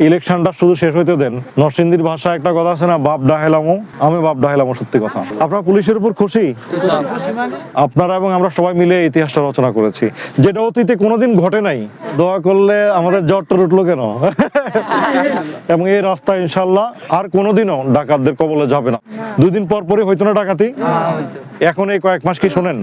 ইলেকশনটা শুধু শেষ হইতে দেন। নরসিংদীর ভাষায় একটা কথা আছে না, বাপ ডাহেলামো, আমি বাপ ডাহেলামো, সত্যি কথা। আপনারা পুলিশের উপর খুশি? আপনারা এবং আমরা সবাই মিলে ইতিহাসটা রচনা করেছি, যেটা অতীতে কোনোদিন ঘটে নাই। দোয়া করলে আমাদের জ্বরটা উঠলো কেন? এবং এই রাস্তা ইনশাল্লাহ আর কোনোদিনও ডাকাতদের কবলে যাবে না। 2 দিন পর পরই হইতো না ডাকাতি? এখন এই কয়েক মাস কি শোনেন?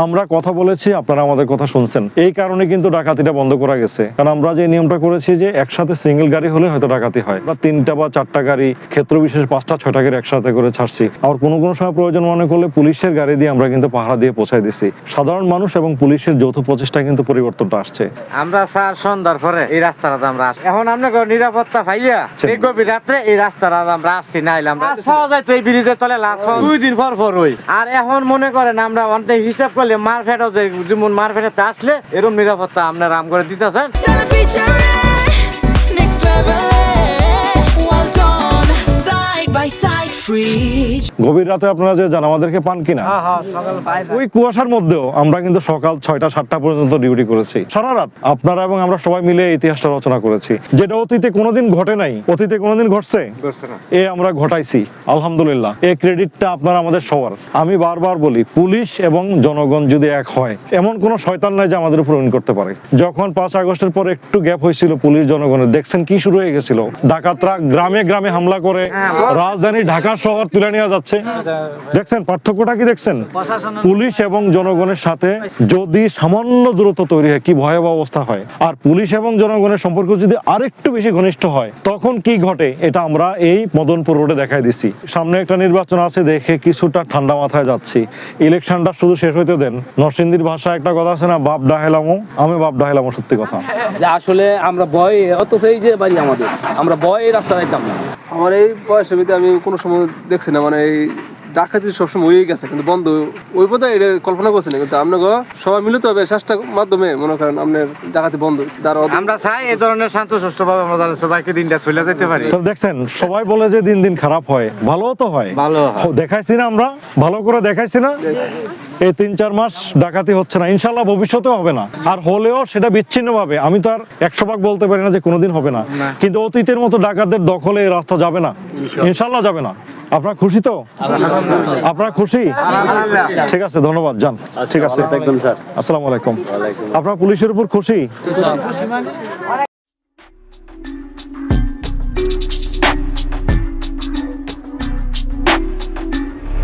আমরা কথা বলেছি, আপনারা আমাদের কথা শুনছেন, এই কারণে কিন্তু ডাকাতিটা বন্ধ করা গেছে। কারণ আমরা যে নিয়মটা করেছি যে একসাথে সিঙ্গেল গাড়ি হলে হয়তো ডাকাতি হয়, বা 3টা বা 4টা গাড়ি, ক্ষেত্র বিশেষ 5টা 6টা গাড়ি একসাথে করে ছাড়ছি। আর কোনো সময় প্রয়োজন মনে করলে পুলিশের গাড়ি দিয়ে আমরা কিন্তু পাহারা দিয়ে পৌঁছাই দিছি। সাধারণ মানুষ এবং পুলিশের যৌথ প্রচেষ্টায় কিন্তু পরিবর্তনটা আসছে। আমরা স্যার সন্ধ্যার পরে এই রাস্তাটা আমরা আসি, এখন আমরা নিরাপত্তা পাইয়া এই গভীর রাত্রে এই রাস্তাটা আমরা আসছি, নাইলাম পাওয়া যায় তো এই ব্রিজের তলে লাস্ট 2 দিন পর পর হই। আর এখন মনে করেন আমরা অন্তে হিসাব করলে মারফেটও যে যেমন মারফেটে আসলে এরকম নিরাপত্তা আপনার রাম করে দিতেছেন। গভীর রাতে আপনারা যে জান আমাদেরকে পান কিনা, ওই কুয়াশার মধ্যেও আমরা কিন্তু সকাল 6টা 7টা পর্যন্ত ডিউটি করেছি, সারা রাত। আপনারা এবং আমরা সবাই মিলে ইতিহাসটা রচনা করেছি, যেটা অতীতে কোনোদিন ঘটে নাই। অতীতে কোনোদিন ঘটছে? এ আমরা ঘটাইছি, আলহামদুলিল্লাহ। এই ক্রেডিটটা আপনারা আমাদের সবার। আমি বারবার বলি, পুলিশ এবং জনগণ যদি এক হয়, এমন কোন শয়তান নাই যে আমাদের উপর উইন করতে পারে। যখন 5 আগস্টের পর একটু গ্যাপ হয়েছিল পুলিশ জনগণের, দেখছেন কি শুরু হয়ে গেছিল? ডাকাতরা গ্রামে গ্রামে হামলা করে রাজধানী ঢাকা শহর তুলে নিয়ে যাচ্ছে। দেখছেন পার্থক্যটা কি? দেখছেন পুলিশ এবং জনগণের সাথে যদি সামান্য দূরত্ব তৈরি হয় কি ভয়াবহ অবস্থা হয়। আর পুলিশ এবং জনগণের সম্পর্ক যদি আরেকটু বেশি ঘনিষ্ঠ হয় তখন কি ঘটে, এটা আমরা এই মদনপুর রোডে দেখাই দিছি। সামনে একটা নির্বাচন আছে দেখে কিছুটা ঠান্ডা মাথায় যাচ্ছি। ইলেকশনটা শুধু শেষ হইতে দেন। নরসিংদীর ভাষায় একটা কথা আছে না, বাপ ডাহেলামো, আমি বাপ ডাহেলামো, সত্যি কথা। আসলে আমরা ভয়, অথচ এই যে বাড়ি আমাদের, আমরা ভয় রাস্তা যাইতাম না। আমার এই বয়সের ভিতরে আমি কোনো সময় দেখছি না, মানে এই ডাকাতি সবসময় হয়ে গেছে, কিন্তু বন্ধ ওই বোধ হয় এটা কল্পনা করছি না। কিন্তু আপনাকে সবাই মিলিত হবে চেষ্টার মাধ্যমে মনে করেন আপনার ডাকাতি বন্ধ হয়েছে। আমরা চাই এই ধরনের শান্ত সুষ্ঠ ভাবে আমরা সবাইকে দিনটা চলে যেতে পারি। দেখছেন সবাই বলে যে দিন দিন খারাপ হয়, ভালো তো হয়। ভালো দেখাইছি না, আমরা ভালো করে দেখাইছি না। এই 3-4 মাস ডাকাতি হচ্ছে না, ইনশাল্লাহ ভবিষ্যতেও হবে না। আর হলেও সেটা বিচ্ছিন্ন ভাবে, আমি তো আর 100 ভাগ বলতে পারি না যে কোনোদিন হবে না, কিন্তু অতীতের মতো ডাকাতদের দখলে এই রাস্তা যাবে না, ইনশাল্লাহ যাবে না। আপনারা খুশি তো? আপনারা খুশি? ঠিক আছে, ধন্যবাদ, যান। ঠিক আছে, দেখবেন স্যার। আসসালামু আলাইকুম। আপনারা পুলিশের উপর খুশি?